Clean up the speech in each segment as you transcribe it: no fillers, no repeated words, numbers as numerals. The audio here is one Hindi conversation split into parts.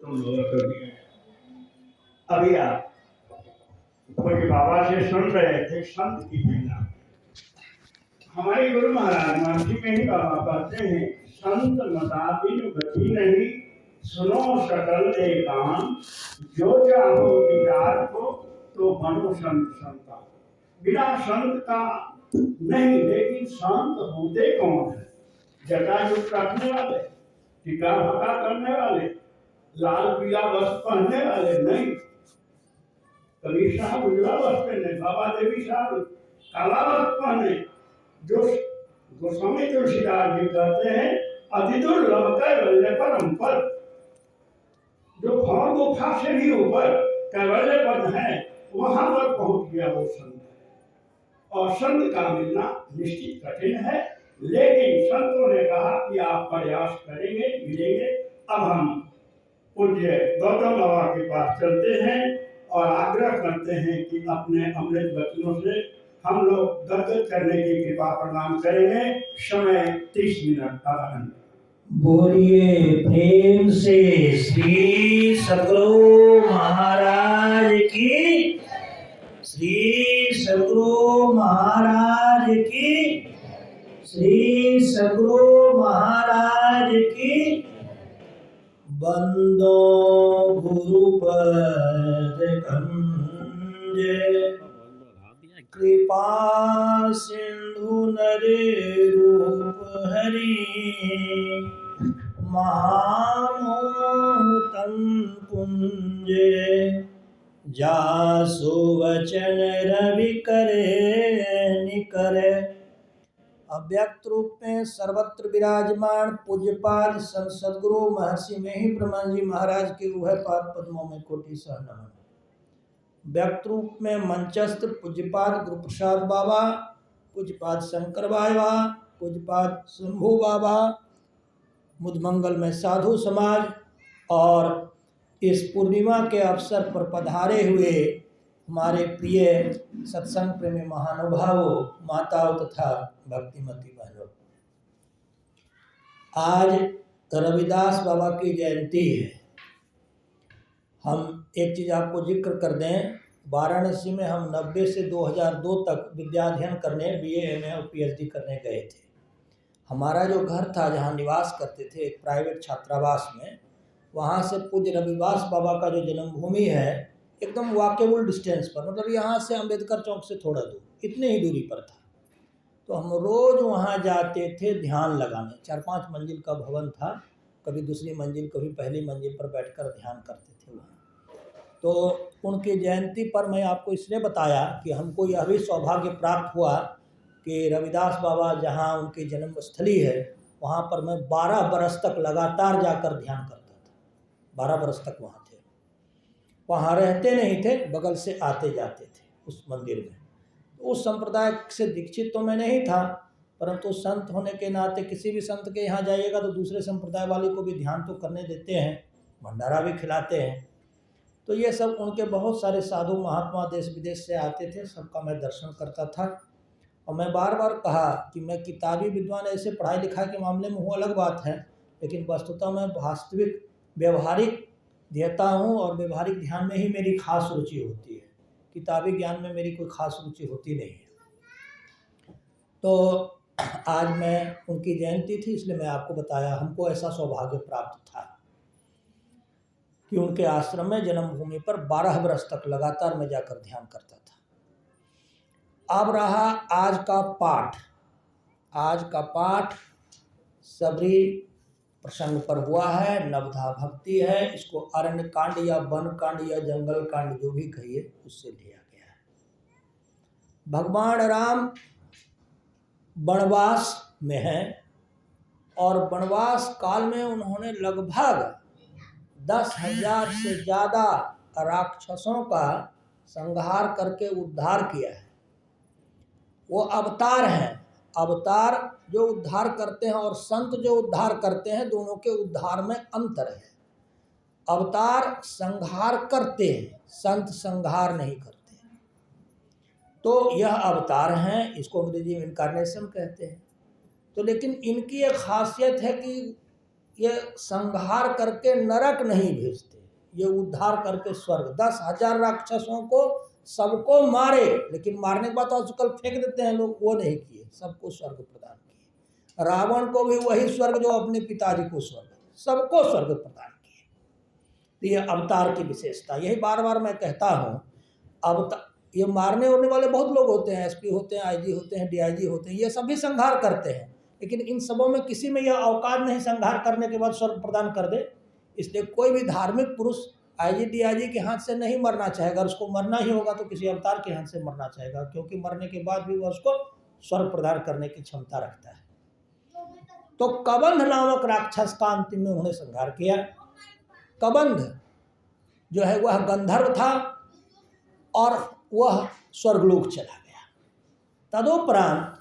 तुम लोग कर दिए। अभी आप कोई बाबा से सुन रहे थे संत की प्रेरणा। हमारे गुरु महाराज मानसी में ही बाबा कहते हैं, संत मता बिन गति नहीं, सुनो सकल एकांत, जो चाहो विचार को तो बनो संत संता। बिना संत का नहीं, लेकिन संत होते कौन है? जटायुक्त रखने वाले, टीका भका करने वाले, लाल पीला वस्त्र पहनने वाले नहीं। कबीर साहब उजला वस्त्र पहने, बाबा देवी साहब काला वस्त्र पहने। जो गोस्वामी तुलसीदास जी कहते हैं, अति दुर्लभ कैवल्य परम पद, जो भव गुफा से भी ऊपर कैवल्य पद है, वहां पर पहुंच गया वो संत है। और संत का मिलना निश्चित कठिन है, लेकिन संतों ने कहा कि आप प्रयास करेंगे, मिलेंगे। अब हम पूज्य गौतम बाबा के पास चलते हैं और आग्रह करते हैं कि अपने अमृत वचनों से हम लोग दर्शन करने की कृपा प्रदान करेंगे। समय 30 मिनट आरंभ। बोलिए प्रेम से श्री सद्गुरु महाराज की, श्री सद्गुरु महाराज की, श्री सद्गुरु महाराज की। बंदो गुरुपद कंज, कृपा सिंधु नरे रूप हरि, महामोहतम पुंज, जासु वचन रवि करे निकरे। अव्यक्त रूप में सर्वत्र विराजमान पूज्यपाद संत सद्गुरु महर्षि में ही ब्रह्मा जी महाराज के उभय पाद पद्मों में कोटि सह नमन। व्यक्त रूप में मंचस्थ पूज्यपाद गुरु प्रसाद बाबा, पूज्यपाद शंकर बाबा, पूज्यपाद शंभू बाबा, मुदमंगल में साधु समाज और इस पूर्णिमा के अवसर पर पधारे हुए हमारे प्रिय सत्संग प्रेमी महानुभावों, माताओं तथा भक्तिमती बहनों। आज रविदास बाबा की जयंती है। हम एक चीज़ आपको जिक्र कर दें, वाराणसी में हम 90 से 2002 तक विद्याध्ययन करने BA MA और PhD करने गए थे। हमारा जो घर था जहाँ निवास करते थे, एक प्राइवेट छात्रावास में, वहाँ से पूज्य रविदास बाबा का जो जन्मभूमि है एकदम वॉकेबल डिस्टेंस पर, मतलब यहाँ से अंबेडकर चौक से थोड़ा दूर, इतने ही दूरी पर था। तो हम रोज़ वहाँ जाते थे ध्यान लगाने। 4-5 मंजिल का भवन था, कभी दूसरी मंजिल कभी पहली मंजिल पर बैठकर ध्यान करते थे वहाँ। तो उनकी जयंती पर मैं आपको इसलिए बताया कि हमको यह भी सौभाग्य प्राप्त हुआ कि रविदास बाबा जहाँ उनकी जन्मस्थली है वहाँ पर मैं 12 बरस तक लगातार जाकर ध्यान करता था। 12 बरस तक वहाँ थे। वहाँ रहते नहीं थे, बगल से आते जाते थे उस मंदिर में। उस संप्रदाय से दीक्षित तो मैं नहीं था, परंतु संत होने के नाते किसी भी संत के यहाँ जाइएगा तो दूसरे संप्रदाय वाले को भी ध्यान तो करने देते हैं, भंडारा भी खिलाते हैं। तो ये सब उनके बहुत सारे साधु महात्मा देश विदेश से आते थे, सबका मैं दर्शन करता था। और मैं बार बार कहा कि मैं किताबी विद्वान ऐसे पढ़ाई लिखाई के मामले में हूँ अलग बात है, लेकिन वस्तुतः मैं वास्तविक व्यवहारिक देता हूँ और व्यवहारिक ध्यान में ही मेरी खास रुचि होती है। किताबी ज्ञान में मेरी कोई खास रुचि होती नहीं है। तो आज मैं उनकी जयंती थी इसलिए मैं आपको बताया, हमको ऐसा सौभाग्य प्राप्त था कि उनके आश्रम में जन्मभूमि पर 12 बरस तक लगातार मैं जाकर ध्यान करता था। अब रहा आज का पाठ। आज का पाठ सबरी प्रसंग पर हुआ है, नवधा भक्ति है। इसको अरण्य कांड या वन कांड या जंगल कांड जो भी कहिए उससे लिया गया है। भगवान राम वनवास में हैं और वनवास काल में उन्होंने लगभग 10,000 से ज़्यादा राक्षसों का संहार करके उद्धार किया है। वो अवतार हैं। अवतार जो उद्धार करते हैं और संत जो उद्धार करते हैं, दोनों के उद्धार में अंतर है। अवतार संहार करते हैं, संत संहार नहीं करते। तो यह अवतार हैं, इसको अंग्रेजी में इनकारनेशन कहते हैं। तो लेकिन इनकी एक खासियत है कि ये संहार करके नरक नहीं भेजते, ये उद्धार करके स्वर्ग। 10,000 राक्षसों को सबको मारे, लेकिन मारने के बाद तो आजकल फेंक देते हैं लोग, वो नहीं किए, सबको स्वर्ग प्रदान किए। रावण को भी वही स्वर्ग जो अपने पिताजी को स्वर्ग, सबको स्वर्ग प्रदान किए। तो ये अवतार की विशेषता, यही बार बार मैं कहता हूँ। अब ये मारने उड़ने वाले बहुत लोग होते हैं, एसपी होते हैं, आईजी होते हैं, डीआईजी होते हैं, ये सभी संहार करते हैं, लेकिन इन सबों में किसी में यह औकात नहीं संहार करने के बाद स्वर्ग प्रदान कर दे। इसलिए कोई भी धार्मिक पुरुष आईजी डीआईजी के हाथ से नहीं मरना चाहेगा। उसको मरना ही होगा तो किसी अवतार के हाथ से मरना चाहेगा, क्योंकि मरने के बाद भी वह उसको स्वर्ग प्रदान करने की क्षमता रखता है। तो कबंध नामक राक्षस का अंतिम में उन्होंने संहार किया। कबंध जो है वह गंधर्व था और वह स्वर्गलोक चला गया। तदुपरांत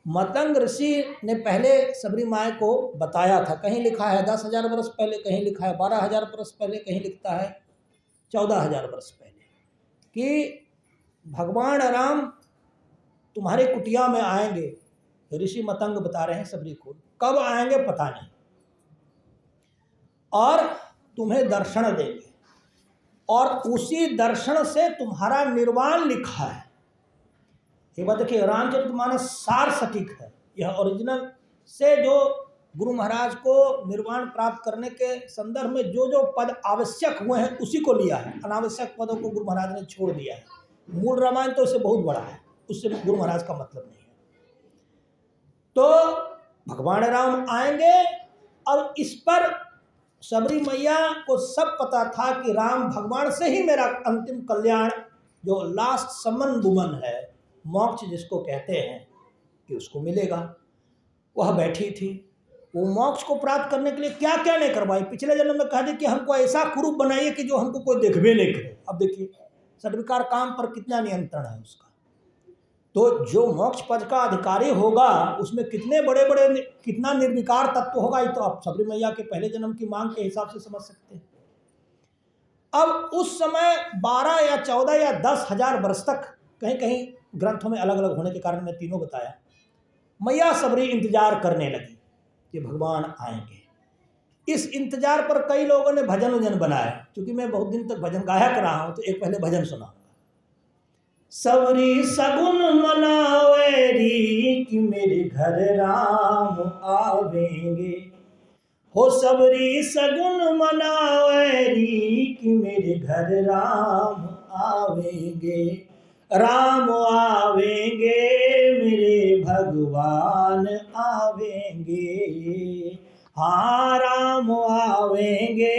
मतंग ऋषि ने पहले सबरी माई को बताया था, कहीं लिखा है 10,000 वर्ष पहले, कहीं लिखा है 12,000 वर्ष पहले, कहीं लिखता है 14,000 वर्ष पहले, कि भगवान राम तुम्हारे कुटिया में आएंगे। ऋषि मतंग बता रहे हैं सबरी को, कब आएंगे पता नहीं, और तुम्हें दर्शन देंगे, और उसी दर्शन से तुम्हारा निर्वाण लिखा है। ये बात देखिए, रामचरितमानस सार सटीक है। यह ओरिजिनल से जो गुरु महाराज को निर्वाण प्राप्त करने के संदर्भ में जो जो पद आवश्यक हुए हैं उसी को लिया है, अनावश्यक पदों को गुरु महाराज ने छोड़ दिया है। मूल रामायण तो इससे बहुत बड़ा है, उससे गुरु महाराज का मतलब नहीं है। तो भगवान राम आएंगे, और इस पर सबरी मैया को सब पता था कि राम भगवान से ही मेरा अंतिम कल्याण, जो लास्ट समन वुमन है, मोक्ष जिसको कहते हैं, कि उसको मिलेगा। वह बैठी थी, वो मोक्ष को प्राप्त करने के लिए क्या क्या नहीं करवाई। पिछले जन्म में कहा दी कि हमको ऐसा कुरूप बनाइए कि जो हमको कोई देखबे नहीं करे। अब देखिए सर्विकार काम पर कितना नियंत्रण है उसका। तो जो मोक्ष पद का अधिकारी होगा उसमें कितने बड़े बड़े, कितना निर्विकार तत्व होगा, ये तो आप सबरी मैया के पहले जन्म की मांग के हिसाब से समझ सकते हैं। अब उस समय 12 या 14 या 10,000 वर्ष तक, कहीं कहीं ग्रंथों में अलग अलग होने के कारण मैं तीनों बताया, मैया सबरी इंतजार करने लगी कि भगवान आएंगे। इस इंतजार पर कई लोगों ने भजन उजन बनाया। क्योंकि मैं बहुत दिन तक भजन गाया कर रहा हूं, तो एक पहले भजन सुना। सबरी सगुन मनावेरी कि मेरे घर राम आवेंगे, हो सबरी सगुन मनावेरी कि मेरे घर राम आवेंगे। राम आवेंगे मेरे भगवान आवेंगे, हाँ राम आवेंगे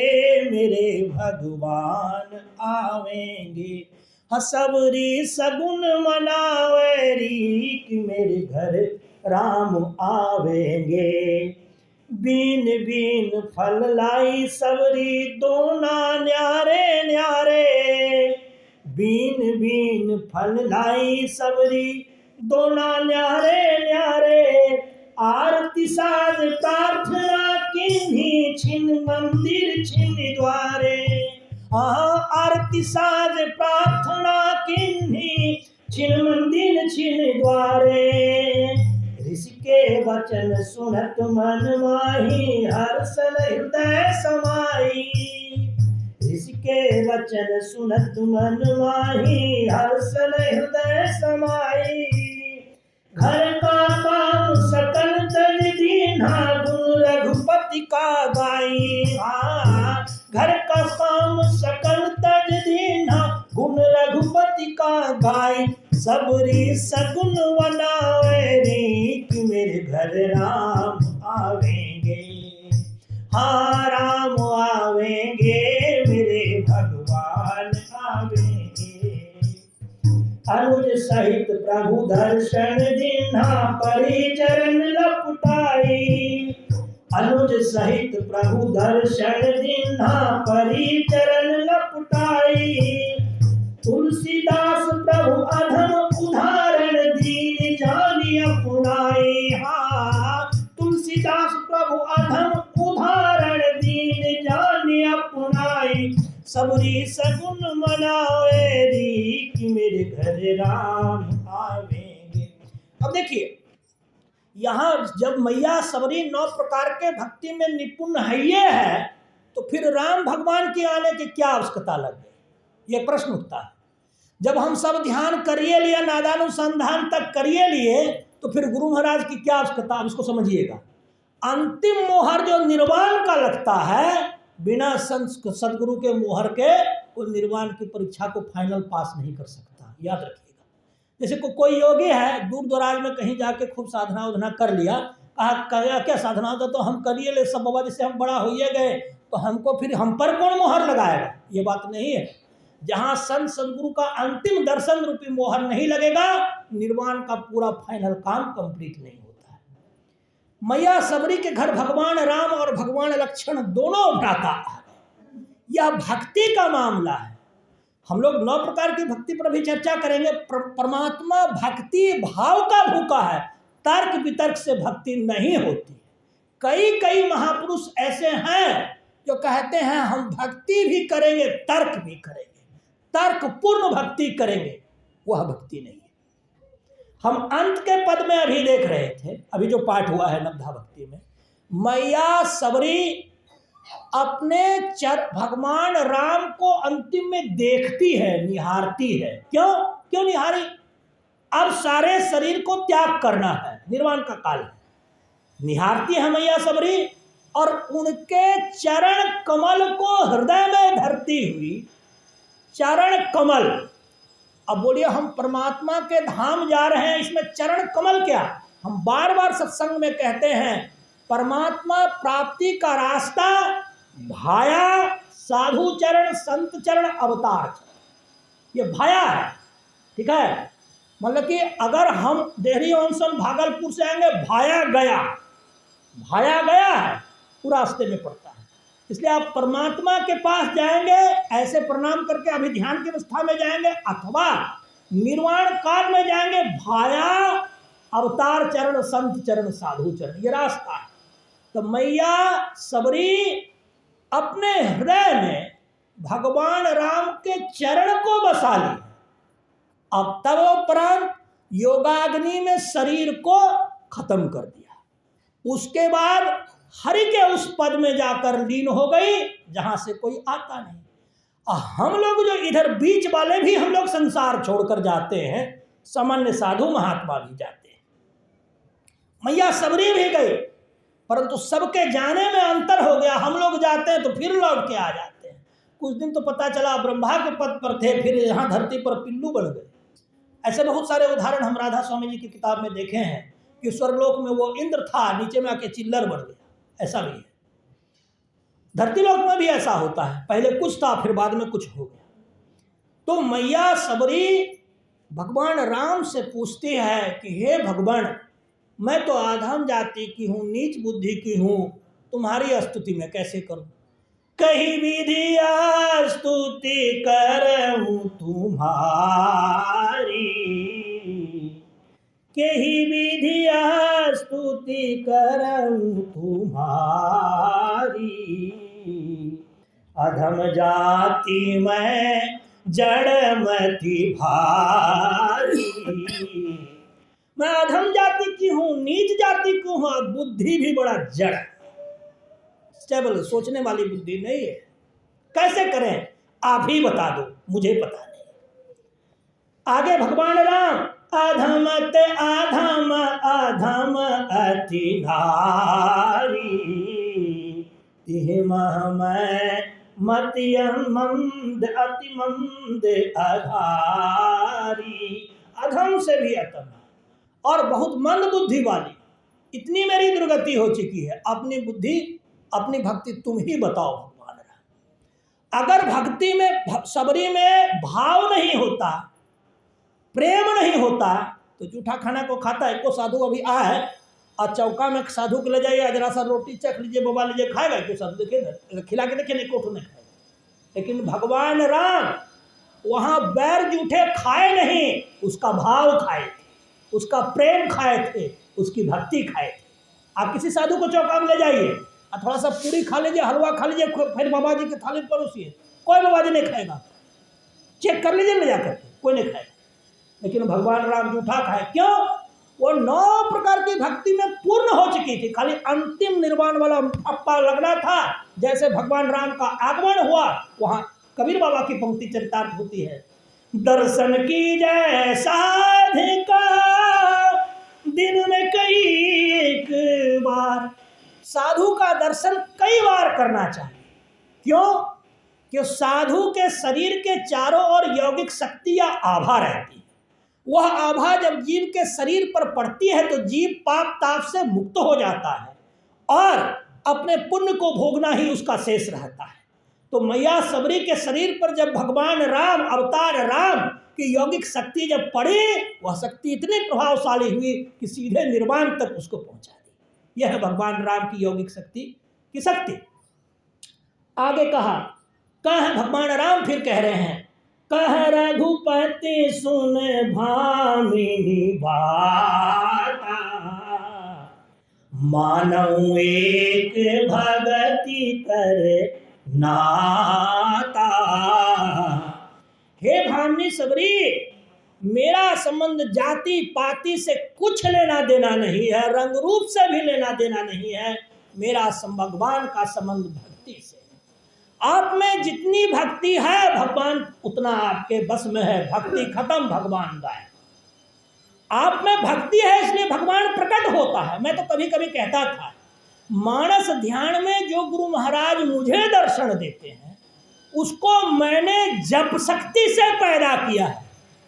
मेरे भगवान आवेंगे। हाँ सबरी सगुन मनावेरी कि मेरे घर राम आवेंगे। बीन बीन फल लाई सबरी दोना न्यारे न्यारे, बीन बीन फल लाई सबरी दोना न्यारे न्यारे। आरती साज प्रार्थना किन्हीं छिन मंदिर छिन द्वारे, आरती साज प्रार्थना किन्हीं छिन मंदिर छिन द्वारे। ऋषि के वचन सुनत मन माही हर्षल हृदय समाई, ऋषि के वचन सुनत मन माही हर्षल हृदय समाई। घर का काम सकल तज दीन्हा गुण रघुपति का गाई, घर का काम सकल तज दीन्हा गुण रघुपति का गाई। सबरी सगुन बनावेरी कि मेरे घर राम आवेंगे, हाँ राम आवेंगे मेरे भगवान आवेंगे। अनुज सहित प्रभु दर्शन जिन्हा परि चरण लपटाई, अनुज सहित प्रभु दर्शन जिन्हा परि चरण लपटाई। तुलसीदास प्रभु अधम उदाहरण दीन जानी अपनाई, हाँ तुलसीदास प्रभु अधम उदाहरण दीन जानी अपनाई। सबरी सगुन मनावेरी कि मेरे घर राम आवेंगे। अब देखिए यहाँ जब मैया सबरी 9 प्रकार के भक्ति में निपुण है तो फिर राम भगवान के आने की क्या आवश्यकता लग गई, ये प्रश्न उठता है। जब हम सब ध्यान करिए लिए, नादानुसंधान तक करिए लिए, तो फिर गुरु महाराज की क्या आवश्यकता। अब इसको समझिएगा, अंतिम मोहर जो निर्वाण का लगता है, बिना सदगुरु के मोहर के वो निर्वाण की परीक्षा को फाइनल पास नहीं कर सकता, याद रखिएगा। जैसे कोई योगी है, दूर दराज में कहीं जाके खूब साधना उधना कर लिया, कहा क्या साधना होता तो हम करिए ले सब बाबा, जैसे हम बड़ा होइए गए तो हमको फिर हम पर कौन मोहर लगाएगा, ये बात नहीं है। जहां संत सदगुरु का अंतिम दर्शन रूपी मोहर नहीं लगेगा, निर्वाण का पूरा फाइनल काम कंप्लीट नहीं होता है। मैया सबरी के घर भगवान राम और भगवान लक्ष्मण दोनों भ्राता है। यह भक्ति का मामला है। हम लोग 9 प्रकार की भक्ति पर भी चर्चा करेंगे। परमात्मा भक्ति भाव का भूखा है, तर्क वितर्क से भक्ति नहीं होती। कई महापुरुष ऐसे हैं जो कहते हैं हम भक्ति भी करेंगे, तर्क भी करेंगे, तर्क पूर्ण भक्ति करेंगे, वह भक्ति नहीं है। हम अंत के पद में अभी देख रहे थे, अभी जो पाठ हुआ है नवधा भक्ति में, मैया सबरी अपने भगवान राम को अंतिम में देखती है, निहारती है। क्यों निहारी? अब सारे शरीर को त्याग करना है, निर्वाण का काल है। निहारती है मैया सबरी और उनके चरण कमल को हृदय में धरती हुई, चरण कमल। अब बोलिए हम परमात्मा के धाम जा रहे हैं, इसमें चरण कमल क्या? हम बार बार सत्संग में कहते हैं परमात्मा प्राप्ति का रास्ता भाया साधु चरण, संत चरण, अवतार चरण, ये भाया है। ठीक है, मतलब कि अगर हम देहरी ऑनसन भागलपुर से आएंगे, भाया गया है, पूरा रास्ते में पड़ता है। इसलिए आप परमात्मा के पास जाएंगे ऐसे प्रणाम करके, अभी ध्यान की अवस्था में जाएंगे अथवा निर्वाण काल में जाएंगे, भाया अवतार चरण, संत चरण, साधु चरण, ये रास्ता है। तो मैया सबरी अपने हृदय में भगवान राम के चरण को बसा ली। अब तदोपरांत योगाग्नि में शरीर को खत्म कर दिया। उसके बाद हरि के उस पद में जाकर लीन हो गई जहां से कोई आता नहीं। और हम लोग जो इधर बीच वाले भी हम लोग संसार छोड़कर जाते हैं, सामान्य साधु महात्मा भी जाते हैं, मैया सबरी भी गई, परंतु सबके जाने में अंतर हो गया। हम लोग जाते हैं तो फिर लौट के आ जाते हैं। कुछ दिन तो पता चला ब्रह्मा के पद पर थे, फिर यहाँ धरती पर पिल्लू बन गए। ऐसे बहुत सारे उदाहरण हम राधा स्वामी जी की किताब में देखे हैं कि स्वर्गलोक में वो इंद्र था, नीचे में आके चिल्लर बन गया, ऐसा भी है। धरती लोक में भी ऐसा होता है, पहले कुछ था फिर बाद में कुछ हो गया। तो मैया सबरी भगवान राम से पूछती है कि हे भगवान, मैं तो आधम जाति की हूँ, नीच बुद्धि की हूँ, तुम्हारी स्तुति मैं कैसे करूँ? कही विधि स्तुति करूँ तुम्हारी, कही विधि स्तुति करूँ तुम्हारी, अधम जाति में जड़मति भारी। मैं अधम जाति की हूँ, नीच जाति की हूँ, बुद्धि भी बड़ा जड़, स्टेबल, सोचने वाली बुद्धि नहीं है। कैसे करें? आप ही बता दो, मुझे पता नहीं। आगे भगवान राम, अधमत अधम अधम अति नारी, तिहमह मैं मति मंद अति मंद अधारी। अधम से भी अधम और बहुत मंद बुद्धि वाली, इतनी मेरी दुर्गति हो चुकी है। अपनी बुद्धि, अपनी भक्ति तुम ही बताओ भगवान राम। अगर भक्ति में, सबरी में भाव नहीं होता, प्रेम नहीं होता, तो जूठा खाना को खाता है। को साधु अभी आए और चौका में साधु को ले जाइए, जरा सा रोटी चख लीजिए, बाबा लीजिए, खाएगा क्यों? साधु देखिए, खिला के देखिए, नहीं कोठो नहीं खाएगा। लेकिन भगवान राम वहां बैर जूठे खाए नहीं, उसका भाव खाए थे, उसका प्रेम खाए थे, उसकी भक्ति खाए थे। आप किसी साधु को चौका में ले जाइए और थोड़ा सा पूरी खा लीजिए, हलवा खा लीजिए, फिर बाबा जी के थाली परोसिए, कोई बाबा जी नहीं खाएगा। चेक कर लीजिए ले जाकर, कोई नहीं खाएगा। लेकिन भगवान राम जूठा खाए, क्यों? वो 9 प्रकार की भक्ति में पूर्ण हो चुकी थी, खाली अंतिम निर्वाण वाला ठप्पा लगना था। जैसे भगवान राम का आगमन हुआ, वहां कबीर बाबा की पंक्ति चरितार्थ होती है, दर्शन की जय साधिका दिन में कई एक बार। साधु का दर्शन कई बार करना चाहिए। क्यों? कि साधु के शरीर के चारों ओर यौगिक शक्ति या आभा रहती है। वह आभा जब जीव के शरीर पर पड़ती है तो जीव पाप ताप से मुक्त हो जाता है और अपने पुण्य को भोगना ही उसका शेष रहता है। तो मैया सबरी के शरीर पर जब भगवान राम, अवतार राम की यौगिक शक्ति जब पड़ी, वह शक्ति इतनी प्रभावशाली हुई कि सीधे निर्वाण तक उसको पहुंचा दी। यह है भगवान राम की यौगिक शक्ति की शक्ति। आगे कहा भगवान राम फिर कह रहे हैं, कह रघुपति सुन भामिनी बाता, मानव एक भगति कर नाता। हे भामिनी सबरी, मेरा संबंध जाति पाति से कुछ लेना देना नहीं है, रंग रूप से भी लेना देना नहीं है। मेरा भगवान का संबंध भक्ति से। आप में जितनी भक्ति है भगवान उतना आपके बस में है। भक्ति खत्म, भगवान गायब। आप में भक्ति है इसलिए भगवान प्रकट होता है। मैं तो कभी कभी कहता था, मानस ध्यान में जो गुरु महाराज मुझे दर्शन देते हैं उसको मैंने जप शक्ति से पैदा किया है,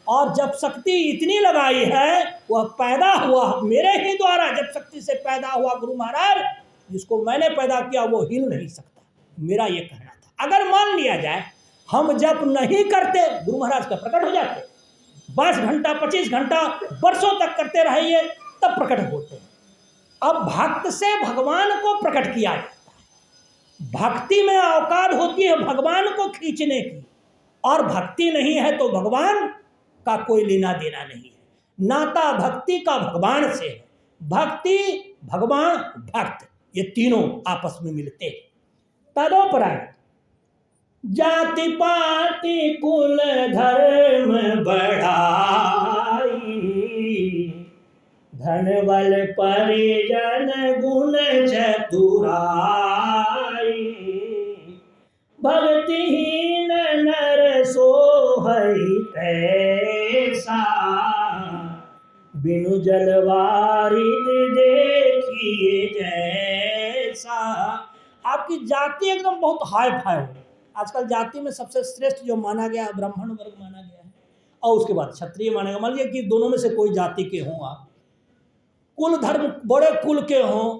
और जप शक्ति इतनी लगाई है, वह पैदा हुआ मेरे ही द्वारा। जप शक्ति से पैदा हुआ गुरु महाराज, जिसको मैंने पैदा किया वो हिल नहीं सकता। मेरा ये कहना था। अगर मान लिया जाए हम जप नहीं करते, गुरु महाराज का प्रकट हो जाते। 22 घंटा 25 घंटा वर्षों तक करते रहिए तब प्रकट होते हैं। अब भक्त से भगवान को प्रकट किया जाता है। भक्ति में औकात होती है भगवान को खींचने की, और भक्ति नहीं है तो भगवान का कोई लेना देना नहीं है। नाता भक्ति का भगवान से है। भक्ति, भगवान, भक्त, ये तीनों आपस में मिलते हैं। तदोपरांत जाति पाति कुल धर्म बढ़ाई, धन बल परिजन गुण चतुराई, भक्तिहीन नर सोहई कैसा, बिनु जलवारिद देखिए जैसा। आपकी जाति एकदम बहुत हाई फाई हो। आजकल जाति में सबसे श्रेष्ठ जो माना गया ब्राह्मण वर्ग माना गया है, और उसके बाद क्षत्रिय माना गया। मान लीजिए कि दोनों में से कोई जाति के हों, आप कुल धर्म बड़े कुल के हों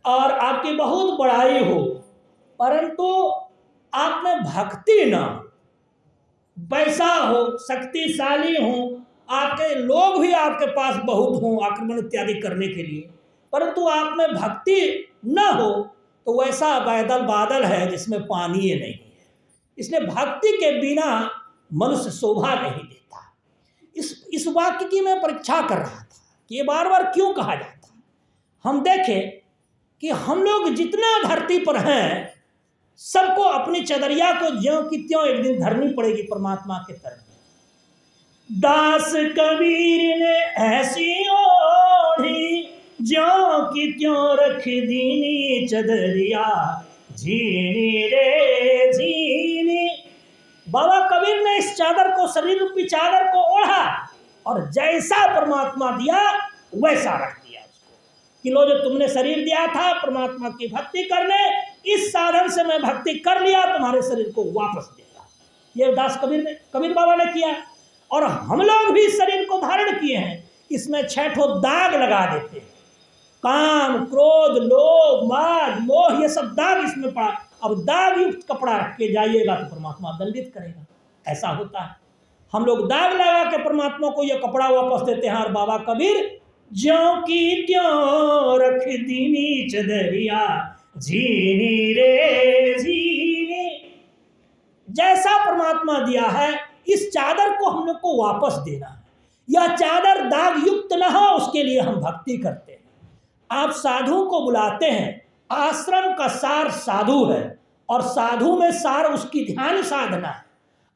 और आपकी बहुत बड़ाई हो, परंतु आप में भक्ति ना, पैसा हो, शक्तिशाली हो, आपके लोग भी आपके पास बहुत हों आक्रमण इत्यादि करने के लिए, परंतु आप में भक्ति न हो तो वैसा बादल है जिसमें पानी ही नहीं है। इसलिए भक्ति के बिना मनुष्य शोभा नहीं देता। इस वाक्य की मैं परीक्षा कर रहा था कि ये बार बार क्यों कहा जाता है। हम देखें कि हम लोग जितना धरती पर हैं, सबको अपनी चदरिया को ज्यों की त्यों एक दिन धरनी पड़ेगी परमात्मा के तरफ। दास कबीर ने ऐसी ओढ़ी, ज्यों की त्यों रख दीनी चदरिया, झीनी रे झीनी। बाबा कबीर ने इस चादर को, शरीर रूपी चादर को ओढ़ा, और जैसा परमात्मा दिया वैसा रख दिया उसको। कि लो, जो तुमने शरीर दिया था परमात्मा की भक्ति करने, इस साधन से मैं भक्ति कर लिया, तुम्हारे शरीर को वापस देता। ये दास कबीर बाबा ने किया। और हम लोग भी शरीर को धारण किए हैं, इसमें 6 ठो दाग लगा देते हैं। काम, क्रोध, लोभ, माद, मोह, ये सब दाग इसमें पड़ा। अब दाग युक्त कपड़ा रख के जाइएगा तो परमात्मा दंडित करेगा। ऐसा होता है। हम लोग दाग लगा के परमात्मा को ये कपड़ा वापस देते हैं। और बाबा कबीर, ज्यों की त्यों रख दीनी चदरिया, झीनी रे झीनी। जैसा परमात्मा दिया है, इस चादर को हम लोग को वापस देना है। यह चादर दाग युक्त न हो, उसके लिए हम भक्ति करते हैं। आप साधु को बुलाते हैं, आश्रम का सार साधु है, और साधु में सार उसकी ध्यान साधना है।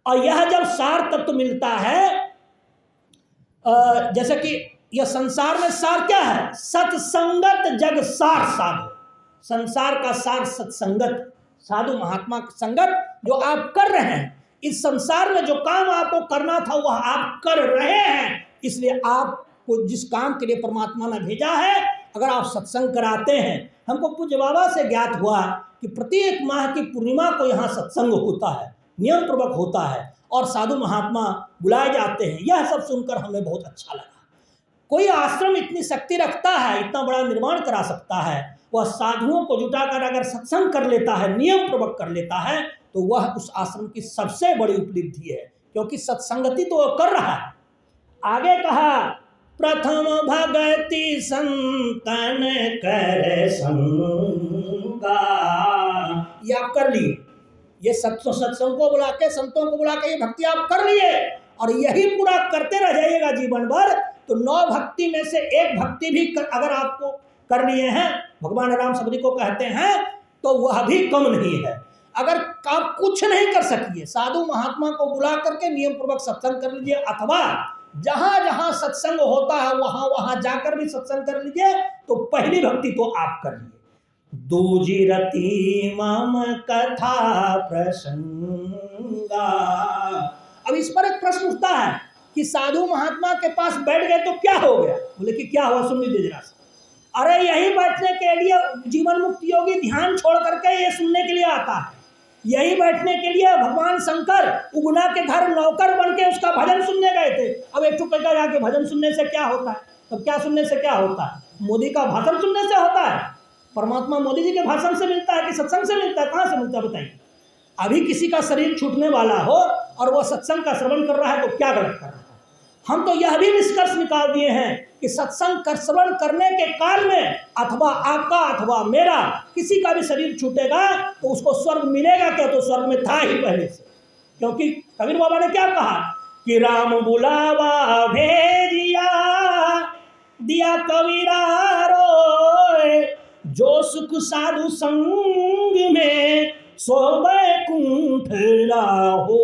और यह जब सार तत्व मिलता है, जैसे कि यह संसार में सार क्या है? सत्संगत जग सार साधु। संसार का सार सत्संगत, साधु महात्मा संगत जो आप कर रहे हैं। इस संसार में जो काम आपको करना था वह आप कर रहे हैं, इसलिए आपको जिस काम के लिए परमात्मा ने भेजा है, अगर आप सत्संग कराते हैं। हमको पूज्य बाबा से ज्ञात हुआ कि प्रत्येक माह की पूर्णिमा को यहाँ सत्संग होता है, नियम पूर्वक होता है और साधु महात्मा बुलाए जाते हैं। यह सब सुनकर हमें बहुत अच्छा लगा। कोई आश्रम इतनी शक्ति रखता है, इतना बड़ा निर्माण करा सकता है, वह साधुओं को जुटाकर अगर सत्संग कर लेता है, नियम पूर्वक कर लेता है, तो वह उस आश्रम की सबसे बड़ी उपलब्धि है, क्योंकि सत्संगति तो वह कर रहा है। आगे कहा, प्रथम भगति संतन कर संगा। ये आप कर लिए, ये सत्संग को बुला के, संतों को बुला के ये भक्ति आप कर लिए और यही पूरा करते रह जाइएगा जीवन भर, तो 9 भक्ति में से एक भक्ति भी अगर आपको कर लिए हैं, भगवान राम सबरी को कहते हैं, तो वह भी कम नहीं है। अगर आप कुछ नहीं कर सकिए, साधु महात्मा को बुला करके नियम पूर्वक सत्संग कर लीजिए, अथवा जहां जहां सत्संग होता है वहां वहां जाकर भी सत्संग कर लीजिए, तो पहली भक्ति तो आप कर लीजिए। दूजी रति मम कथा प्रसंगा। अब इस पर एक प्रश्न उठता है कि साधु महात्मा के पास बैठ गए तो क्या हो गया? बोले कि क्या हुआ, सुन लीजिए जरा सा। अरे यही बैठने के लिए जीवन मुक्त योगी ध्यान छोड़ करके ये सुनने के लिए आता है। यही बैठने के लिए भगवान शंकर उगना के घर नौकर बन के उसका भजन सुनने गए थे। अब एक टुकड़ा जाके भजन सुनने से क्या होता है? तब क्या सुनने से क्या होता है? मोदी का भाषण सुनने से होता है? परमात्मा मोदी जी के भाषण से मिलता है कि सत्संग से मिलता है? कहाँ से मिलता है बताइए? अभी किसी का शरीर छूटने वाला हो और वह सत्संग का श्रवण कर रहा है तो क्या गलत कर रहा है? हम तो यह भी निष्कर्ष निकाल दिए हैं कि सत्संग का श्रवण करने के काल में अथवा आपका अथवा मेरा किसी का भी शरीर छूटेगा तो उसको स्वर्ग मिलेगा क्या? तो स्वर्ग में था ही पहले से, क्योंकि कबीर बाबा ने क्या कहा कि राम बुलावा भेजिया दिया कबीरा रोए, जो सुख साधु संग में सो बैकुंठ हो।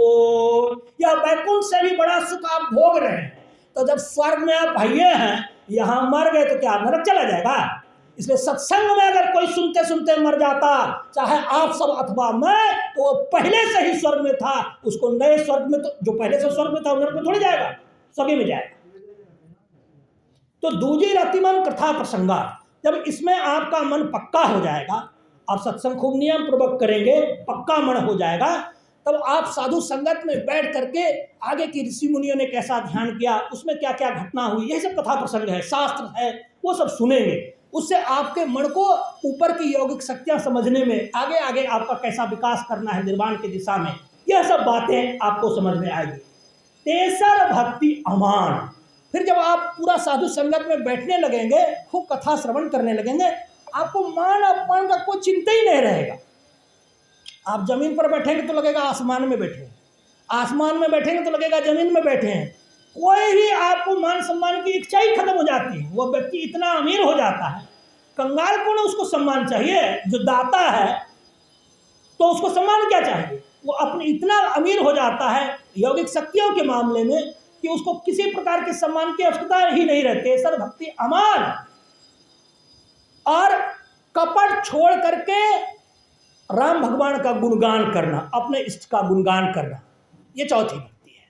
यह बैकुंठ से भी बड़ा सुख आप भोग रहे हैं, तो जब स्वर्ग में आप भैया हैं, यहां मर गए तो क्या नरक चला जाएगा? इसलिए सत्संग में अगर कोई सुनते सुनते मर जाता, चाहे आप सब अथवा मैं, तो वो पहले से ही स्वर्ग में था, उसको नए स्वर्ग में, तो जो पहले से स्वर्ग में था नरक में थोड़ी जाएगा, स्वर्ग में जाएगा। तो दूजी रतिमन कथा प्रसंगा, जब इसमें आपका मन पक्का हो जाएगा, आप सत्संग खूब नियम पूर्वक करेंगे, पक्का मन हो जाएगा, तब आप साधु संगत में बैठ करके आगे की ऋषि मुनियों ने कैसा ध्यान किया, उसमें क्या क्या घटना हुई, यही सब कथा प्रसंग है, शास्त्र है, वो सब सुनेंगे। उससे आपके मन को ऊपर की यौगिक शक्तियां समझने में, आगे आगे आपका कैसा विकास करना है निर्वाण की दिशा में, यह सब बातें आपको समझ में आएगी। तेसर भक्ति अमान। फिर जब आप पूरा साधु संगत में बैठने लगेंगे, खूब कथा श्रवण करने लगेंगे, आपको मान अपमान का कोई चिंता ही नहीं रहेगा। आप जमीन पर बैठेंगे तो लगेगा आसमान में बैठे हैं, आसमान में बैठेंगे तो लगेगा जमीन में बैठे हैं। कोई भी आपको मान सम्मान की इच्छा ही खत्म हो जाती है। वह व्यक्ति इतना अमीर हो जाता है, कंगाल को ना उसको सम्मान चाहिए, जो दाता है तो उसको सम्मान क्या चाहिए? वो अपने इतना अमीर हो जाता है यौगिक शक्तियों के मामले में कि उसको किसी प्रकार के सम्मान की आवश्यकता ही नहीं रहती। सर भक्ति अमान और कपट छोड़ करके राम भगवान का गुणगान करना, अपने इष्ट का गुणगान करना, ये चौथी भक्ति है।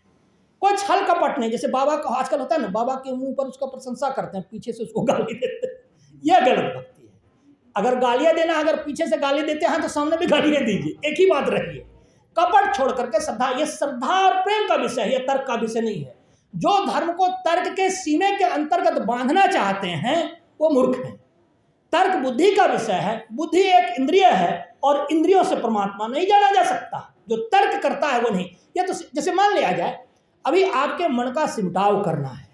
कोई छल कपट नहीं, जैसे बाबा का आजकल होता है ना, बाबा के मुंह पर उसका प्रशंसा करते हैं, पीछे से उसको गाली देते हैं, यह गलत भक्ति है। अगर गालियां देना, अगर पीछे से गाली देते हैं तो सामने भी गालियां दीजिए, एक ही बात रही है। कपट छोड़ करके श्रद्धा, ये श्रद्धा और प्रेम का विषय है, तर्क का विषय नहीं है। जो धर्म को तर्क के सीने के अंतर्गत बांधना चाहते हैं वो मूर्ख हैं। तर्क बुद्धि का विषय है, बुद्धि एक इंद्रिय है और इंद्रियों से परमात्मा नहीं जाना जा सकता। जो तर्क करता है वो नहीं। ये तो जैसे मान लिया जाए, अभी आपके मन का सिमटाव करना है,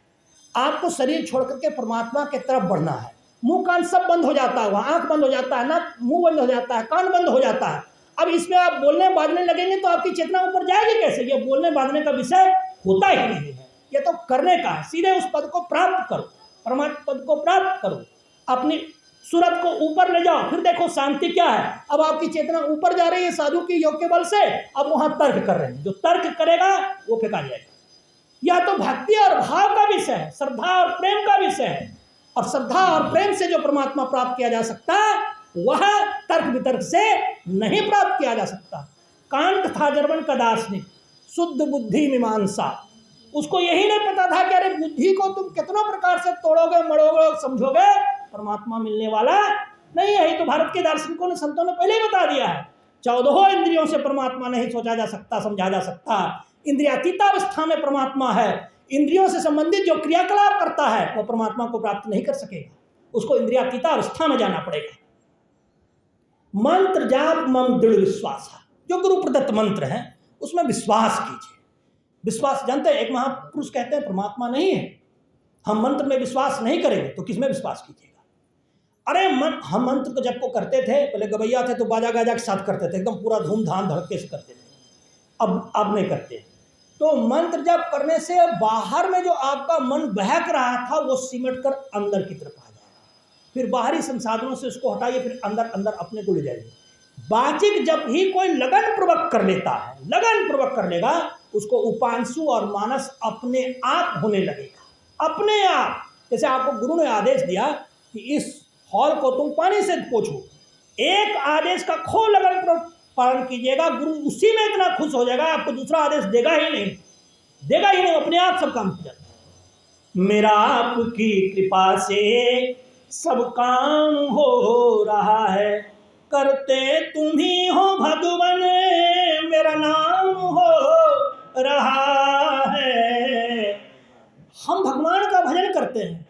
आपको शरीर छोड़ करके परमात्मा के तरफ बढ़ना है, मुंह कान सब बंद हो जाता है, वहाँ आंख बंद हो जाता है, नाक मुंह बंद हो जाता है, कान बंद हो जाता है। अब इसमें आप बोलने बाजने लगेंगे तो आपकी चेतना ऊपर जाएगी कैसे? ये बोलने बाजने का विषय होता ही नहीं है, ये तो करने का है। सीधे उस पद को प्राप्त करो, परमात्मा पद को प्राप्त करो, अपनी सूरत को ऊपर ले जाओ, फिर देखो शांति क्या है। अब आपकी चेतना ऊपर जा रही है साधु के योग के बल से, अब वहां तर्क कर रहे हैं, जो तर्क करेगा वो फेंका जाएगा। या तो भक्ति और भाव का विषय है, श्रद्धा और प्रेम का विषय है। और श्रद्धा और प्रेम से जो परमात्मा प्राप्त किया जा सकता है वह तर्क वितर्क से नहीं प्राप्त किया जा सकता। कांट था जर्मन का दार्शनिक, शुद्ध बुद्धि मीमांसा। उसको यही नहीं पता था कि अरे बुद्धि को तुम कितना प्रकार से तोड़ोगे, मड़ोगे, समझोगे, परमात्मा मिलने वाला नहीं है। ये तो भारत के दार्शनिकों ने, संतों ने पहले ही बता दिया है। 14 इंद्रियों से परमात्मा नहीं सोचा जा सकता, समझा जा सकता। इंद्रियातीतावस्था में परमात्मा है। इंद्रियों से संबंधित जो क्रियाकलाप करता है वो परमात्मा को प्राप्त नहीं कर सकेगा, उसको इंद्रियातीतावस्था में जाना पड़ेगा। मंत्र जाप मम दृढ़ विश्वास, जो गुरु प्रदत्त मंत्र है उसमें विश्वास कीजिए। विश्वास जानते हैं, एक महापुरुष कहते हैं परमात्मा नहीं है, हम मंत्र में विश्वास नहीं करेंगे तो किसमें विश्वास कीजिएगा। अरे हम मंत्र को जब को करते थे, पहले गवैया थे तो बाजा गाजा के साथ करते थे, एकदम पूरा धूमधाम धड़के से करते थे। अब नहीं करते। तो मंत्र जप करने से बाहर में जो आपका मन बहक रहा था वो सिमट कर अंदर की तरफ आ जाएगा। फिर बाहरी संसाधनों से उसको हटाइए, फिर अंदर अंदर अपने को ले जाइए। वाचिक जब ही कोई लगन पूर्वक कर लेता है, लगन पूर्वक कर लेगा, उसको उपांशु और मानस अपने आप होने लगेगा, अपने आप। जैसे आपको गुरु ने आदेश दिया कि इस हॉल को तुम पानी से पोछो, एक आदेश का खो लगन पूर्वक पालन कीजिएगा, गुरु उसी में इतना खुश हो जाएगा, आपको दूसरा आदेश देगा ही नहीं, अपने आप सब काम हो जाता है। मेरा आपकी कृपा से सब काम हो रहा है, करते तुम ही हो भगवान, मेरा नाम हो रहा है। हम भगवान का भजन करते हैं,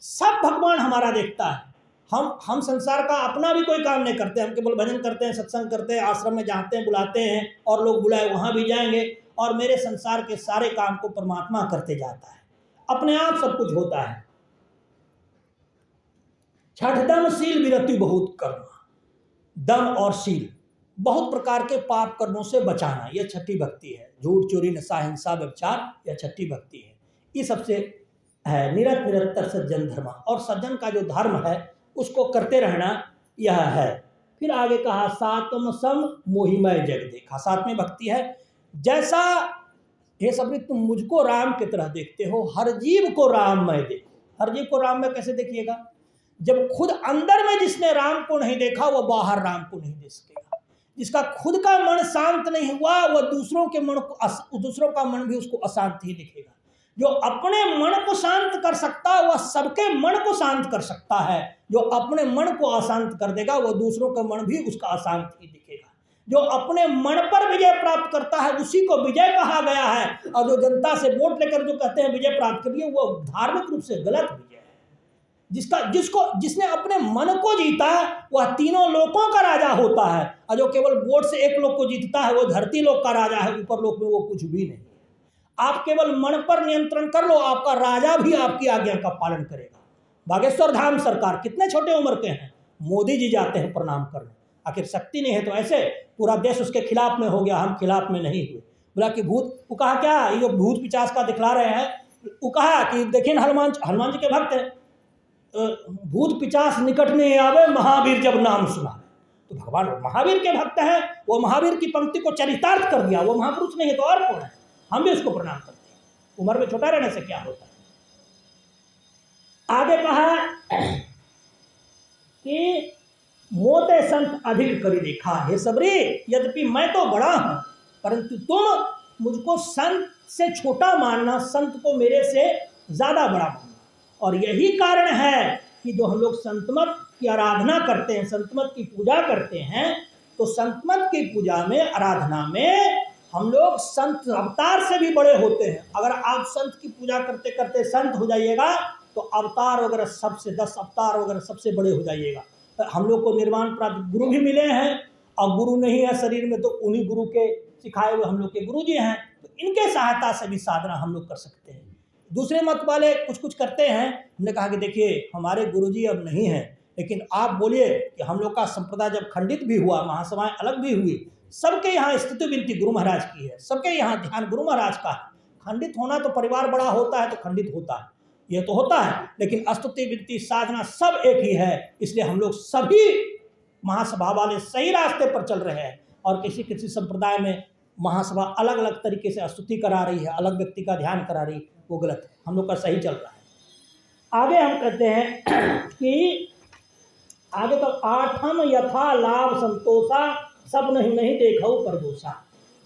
सब भगवान हमारा देखता है। हम संसार का अपना भी कोई काम नहीं करते, हम केवल भजन करते हैं, सत्संग करते हैं, आश्रम में जाते हैं, बुलाते हैं, और लोग बुलाए वहाँ भी जाएंगे, और मेरे संसार के सारे काम को परमात्मा करते जाता है, अपने आप सब कुछ होता है। छठ दम शील विरति बहुत करना, दम और शील बहुत प्रकार के पाप कर्मों से बचाना, यह छठी भक्ति है। झूठ चोरी नशा हिंसा व्यभिचार, यह छठी भक्ति है। ये सबसे है निरंतर सज्जन धर्म, और सज्जन का जो धर्म है उसको करते रहना यह है। फिर आगे कहा सातम सम मोहिमय जग देखा, सातवीं भक्ति है। जैसा हे सबरी तुम मुझको राम की तरह देखते हो, हर जीव को राममय देखो। हर जीव को राममय कैसे देखिएगा? जब खुद अंदर में जिसने राम को नहीं देखा वो बाहर राम को नहीं देख सकेगा। जिसका खुद का मन शांत नहीं हुआ वह दूसरों का मन भी उसको अशांत ही दिखेगा। जो अपने मन को शांत कर सकता है वह सबके मन को शांत कर सकता है। जो अपने मन को अशांत कर देगा वह दूसरों का मन भी उसका अशांत ही दिखेगा। जो अपने मन पर विजय प्राप्त करता है उसी को विजय कहा गया है, और जो जनता से वोट लेकर जो कहते हैं विजय प्राप्त करिए, वो धार्मिक रूप से गलत विजय है। जिसने अपने मन को जीता वह तीनों लोकों का राजा होता है, और जो केवल वोट से एक लोग को जीतता है वो धरती लोक का राजा है, ऊपर लोक में वो कुछ भी नहीं। आप केवल मन पर नियंत्रण कर लो, आपका राजा भी आपकी आज्ञा का पालन करेगा। बागेश्वर धाम सरकार कितने छोटे उम्र के हैं, मोदी जी जाते हैं प्रणाम करने। आखिर शक्ति नहीं है तो ऐसे पूरा देश उसके खिलाफ में हो गया, हम खिलाफ में नहीं हुए। बोला कि भूत, वो कहा क्या, ये भूत पिचास का दिखला रहे हैं। वो कहा कि देखिए हनुमान जी के भक्त हैं, भूत पिचास निकट नहीं आवे महावीर जब नाम सुना। तो भगवान महावीर के भक्त हैं, वो महावीर की पंक्ति को चरितार्थ कर दिया। वो महापुरुष नहीं है तो और कौन है? हम भी उसको प्रणाम करते हैं। उम्र में छोटा रहने से क्या होता है। आगे कहा कि मोते संत अधिक करी देखा, हे सबरी यद्यपि मैं तो बड़ा हूं परंतु तुम मुझको संत से छोटा मानना, संत को मेरे से ज्यादा बड़ा मानना। और यही कारण है कि जो हम लोग संतमत की आराधना करते हैं, संतमत की पूजा करते हैं, तो संतमत की पूजा में, आराधना में हम लोग संत अवतार से भी बड़े होते हैं। अगर आप संत की पूजा करते करते संत हो जाइएगा तो अवतार वगैरह सबसे 10 अवतार वगैरह सबसे बड़े हो जाइएगा। हम लोग को निर्माण प्राप्त गुरु भी मिले हैं, और गुरु नहीं है शरीर में तो उन्हीं गुरु के सिखाए हुए हम लोग के गुरु जी हैं, तो इनके सहायता से भी साधना हम लोग कर सकते हैं। दूसरे मत वाले कुछ कुछ करते हैं। हमने कहा कि देखिए हमारे गुरु जी अब नहीं हैं, लेकिन आप बोलिए कि हम लोग का संप्रदाय जब खंडित भी हुआ, महासभाएं अलग भी हुई, सबके यहाँ स्तुति विनती गुरु महाराज की है, सबके यहाँ ध्यान गुरु महाराज का है। खंडित होना तो परिवार बड़ा होता है तो खंडित होता है, ये तो होता है, लेकिन स्तुति विनती साधना सब एक ही है। इसलिए हम लोग सभी महासभा वाले सही रास्ते पर चल रहे हैं, और किसी किसी संप्रदाय में महासभा अलग अलग तरीके से स्तुति करा रही है, अलग व्यक्ति का ध्यान करा रही है, वो गलत है। हम लोग का सही चल रहा है। आगे हम कहते हैं कि आगे तो आठम यथा लाभ संतोषा, सब नहीं देखो परदोषा।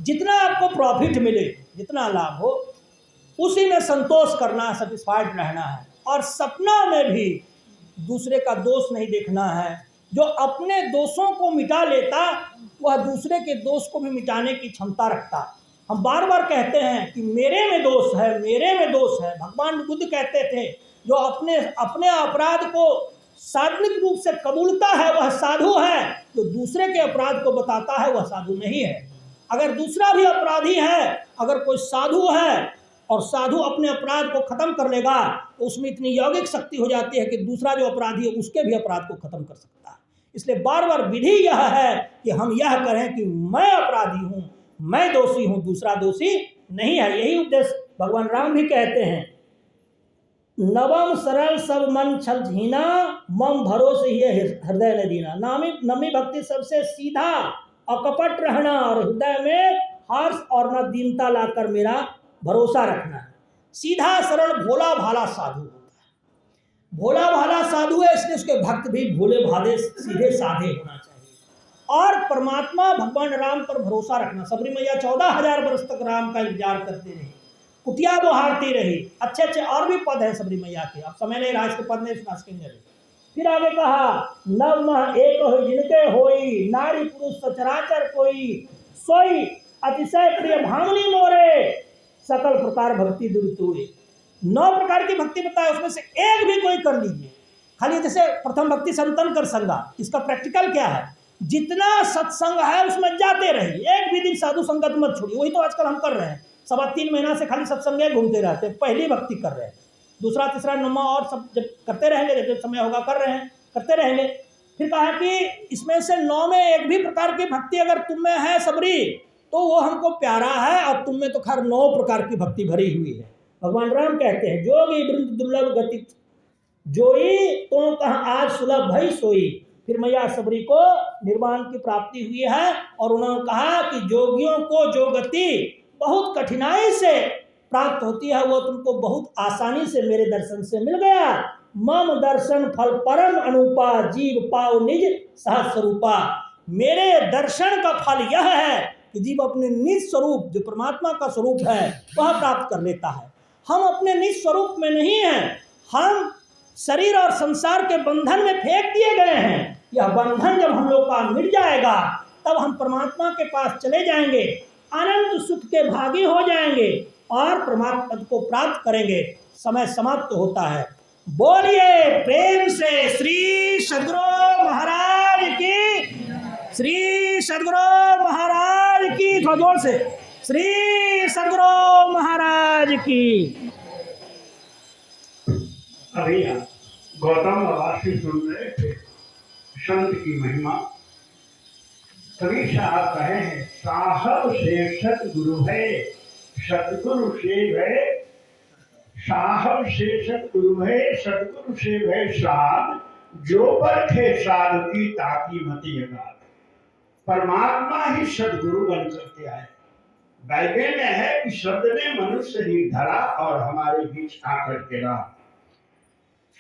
जितना आपको प्रॉफिट मिले, जितना लाभ हो, उसी में संतोष करना, सेटिस्फाइड रहना है। और सपना में भी दूसरे का दोष नहीं देखना है। जो अपने दोषों को मिटा लेता वह दूसरे के दोष को भी मिटाने की क्षमता रखता। हम बार बार कहते हैं कि मेरे में दोष है, मेरे में दोष है। भगवान बुद्ध कहते थे जो अपने अपने अपराध को सार्वजनिक रूप से कबूलता है वह साधु है, जो दूसरे के अपराध को बताता है वह साधु नहीं है। अगर दूसरा भी अपराधी है, अगर कोई साधु है और साधु अपने अपराध को खत्म कर लेगा तो उसमें इतनी यौगिक शक्ति हो जाती है कि दूसरा जो अपराधी है उसके भी अपराध को खत्म कर सकता है। इसलिए बार बार विधि यह है कि हम यह करें कि मैं अपराधी हूँ, मैं दोषी हूँ, दूसरा दोषी नहीं है। यही उपदेश भगवान राम भी कहते हैं, नवम सरल सब मन छल झीना, मम भरोसे ही हृदय न दीना। नमी भक्ति सबसे सीधा अकपट रहना और हृदय में हर्ष और न दीनता लाकर मेरा भरोसा रखना है। सीधा सरल भोला भाला साधु होता है। भोला भाला साधु है इसलिए उसके भक्त भी भोले भाले सीधे साधे होना चाहिए। और परमात्मा भगवान राम पर भरोसा रखना। सबरी मैया 14,000 वर्ष तक राम का इंतजार करते रहे, कुटिया बहारती रही। अच्छे अच्छे और भी पद हैं सबरी मैया के, अब समय नहीं रहा इसके पद नहीं सुना सकेंगे। फिर आगे कहा, नव मह एक हो जिनके होई, नारी पुरुष सचराचर कोई, सोई अतिशय प्रिय भावनी मोरे, सकल प्रकार भक्ति दुर्तोड़े। 9 प्रकार की भक्ति बताए, उसमें से एक भी कोई कर लीजिए। खाली जैसे प्रथम भक्ति संतन कर संगा, इसका प्रैक्टिकल क्या है? जितना सत्संग है उसमें जाते रहिए, एक भी दिन साधु संगत मत छोड़िए। वही तो आजकल हम कर रहे हैं, 3.25 महीना से खाली सत्संग घूमते रहते हैं। पहली भक्ति कर रहे हैं, दूसरा तीसरा नौवा और सब जब करते रहेंगे, जब समय होगा कर रहे हैं, करते रहेंगे। फिर कहा कि इसमें से 9 में एक भी प्रकार की भक्ति अगर तुम में है सबरी तो वो हमको प्यारा है, और तुम में तो खैर 9 प्रकार की भक्ति भरी हुई है। भगवान राम कहते हैं, जोगी वृंद दुर्लभ गति जोई, तो कहा आज सुलभ भई सोई। फिर मैया सबरी को निर्वाण की प्राप्ति हुई है और उन्होंने कहा कि जोगियों को जो गति बहुत कठिनाई से प्राप्त होती है वो तुमको बहुत आसानी से मेरे दर्शन से मिल गया। मम दर्शन फल परम अनूपा, जीव पाओ निज सहज स्वरूपा। मेरे दर्शन का फल यह है कि जीव अपने निज स्वरूप जो परमात्मा का स्वरूप है वह प्राप्त कर लेता है। हम अपने निज स्वरूप में नहीं हैं, हम शरीर और संसार के बंधन में फेंक दिए गए हैं। यह बंधन जब हम लोग का मिट जाएगा तब हम परमात्मा के पास चले जाएंगे, अनंत सुख के भागी हो जाएंगे और परमात्मा पद को प्राप्त करेंगे। समय समाप्त होता है। बोलिए प्रेम से श्री सद्गुरु महाराज की, श्री सद्गुरु महाराज की, थोड़ा जोर से, श्री सद्गुरु महाराज की। अभी गौतम बाबा से सुन रहे थे संत की महिमा। कभी साहब कहे हैं, साहब से सतगुरु है, सतगुरु से है, साहब से सतगुरु है, सतगुरु से है साध, जो परखे साधु की ताकी मति अगाध। परमात्मा ही सदगुरु बन करके आए। बाइबल में है कि शब्द ने मनुष्य ही धरा और हमारे बीच आकर के रहा।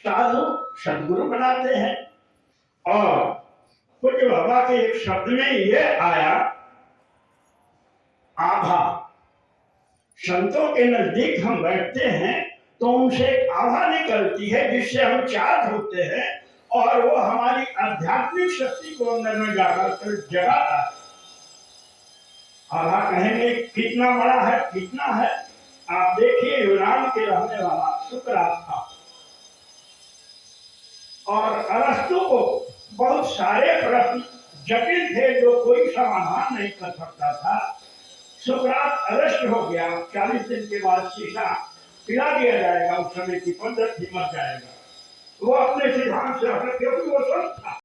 साधु सदगुरु बनाते हैं। और कुछ बाबा के एक शब्द में ये आया, आभा। संतों के नजदीक हम बैठते हैं तो उनसे आभा निकलती है जिससे हम चार्ज होते हैं और वो हमारी आध्यात्मिक शक्ति को अंदर में जाकर जगाता है। आभा कहेंगे कितना बड़ा है, कितना है। आप देखिए यूनान के रहने वाला सुकरात था और अरस्तु को बहुत सारे प्रश्न जटिल थे जो कोई समाधान नहीं कर सकता था। सुकरात अरेस्ट हो गया, 40 दिन के बाद शीशा पिला दिया जाएगा, उस समय की 15 मर जाएगा। वो अपने सिद्धांत से क्योंकि वो संत था।